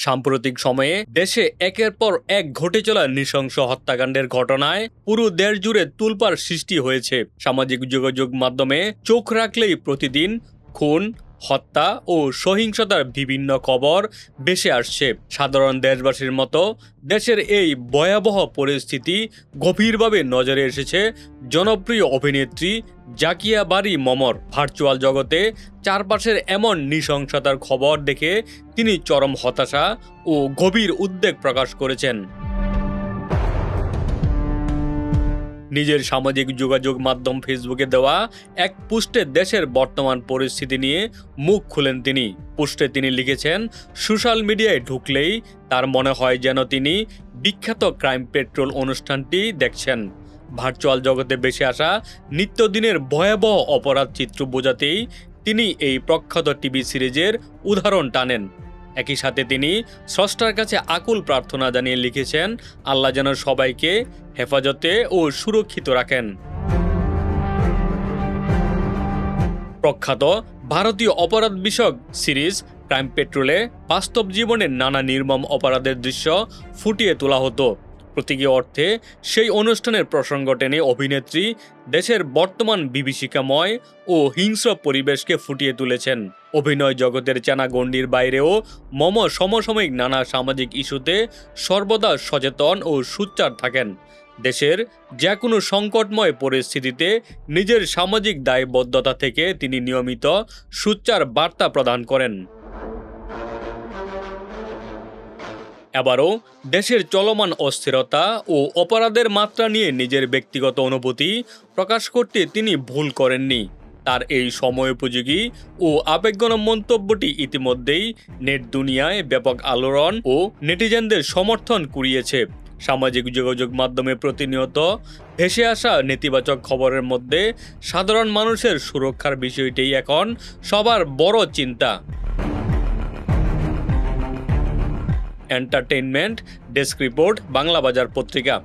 সাম্প্রতিক সময়ে দেশে একের পর এক ঘটে চলা নৃশংস হত্যাকাণ্ডের ঘটনায় পুরো দেশ জুড়ে তোলপাড় সৃষ্টি হয়েছে। সামাজিক যোগাযোগ মাধ্যমে চোখ রাখলেই প্রতিদিন খুন, হত্যা ও সহিংসতার বিভিন্ন খবর ভেসে আসছে। সাধারণ দেশবাসীর মতো দেশের এই ভয়াবহ পরিস্থিতি গভীরভাবে নজরে এসেছে জনপ্রিয় অভিনেত্রী জাকিয়া বারী মমর। ভার্চুয়াল জগতে চারপাশের এমন নৃশংসতার খবর দেখে তিনি চরম হতাশা ও গভীর উদ্বেগ প্রকাশ করেছেন। নিজের সামাজিক যোগাযোগ মাধ্যম ফেসবুকে দেওয়া এক পোস্টে দেশের বর্তমান পরিস্থিতি নিয়ে মুখ খুলেন তিনি। পোস্টে তিনি লিখেছেন, সোশ্যাল মিডিয়ায় ঢুকলেই তার মনে হয় যেন তিনি বিখ্যাত ক্রাইম পেট্রোল অনুষ্ঠানটি দেখছেন। ভার্চুয়াল জগতে ভেসে আসা নিত্যদিনের ভয়াবহ অপরাধ চিত্র বোঝাতেই তিনি এই প্রখ্যাত টিভি সিরিজের উদাহরণ টানেন। একই সাথে তিনি স্রষ্টার কাছে আকুল প্রার্থনা জানিয়ে লিখেছেন, আল্লাহ যেন সবাইকে হেফাজতে ও সুরক্ষিত রাখেন। প্রখ্যাত ভারতীয় অপরাধ বিষয়ক সিরিজ ক্রাইম পেট্রোলে বাস্তব জীবনের নানা নির্মম অপরাধের দৃশ্য ফুটিয়ে তোলা হতো। প্রতীকী অর্থে সেই অনুষ্ঠানের প্রসঙ্গ টেনে অভিনেত্রী দেশের বর্তমান বিভীষিকাময় ও হিংস্র পরিবেশকে ফুটিয়ে তুলেছেন। অভিনয় জগতের চেনা গণ্ডির বাইরেও মম সমসাময়িক নানা সামাজিক ইস্যুতে সর্বদা সচেতন ও সোচ্চার থাকেন। দেশের যে কোনো সংকটময় পরিস্থিতিতে নিজের সামাজিক দায়বদ্ধতা থেকে তিনি নিয়মিত সোচ্চার বার্তা প্রদান করেন। এবারও দেশের চলমান অস্থিরতা ও অপরাধের মাত্রা নিয়ে নিজের ব্যক্তিগত অনুভূতি প্রকাশ করতে তিনি ভুল করেননি। তার এই সময়োপযোগী ও আবেগঘন মন্তব্যটি ইতিমধ্যেই নেট দুনিয়ায় ব্যাপক আলোড়ন ও নেটিজেনদের সমর্থন কুড়িয়েছে। সামাজিক যোগাযোগ মাধ্যমে প্রতিনিয়ত ভেসে আসা নেতিবাচক খবরের মধ্যে সাধারণ মানুষের সুরক্ষার বিষয়টিই এখন সবার বড় চিন্তা। এন্টারটেইনমেন্ট ডেস্ক রিপোর্ট, বাংলা বাজার পত্রিকা।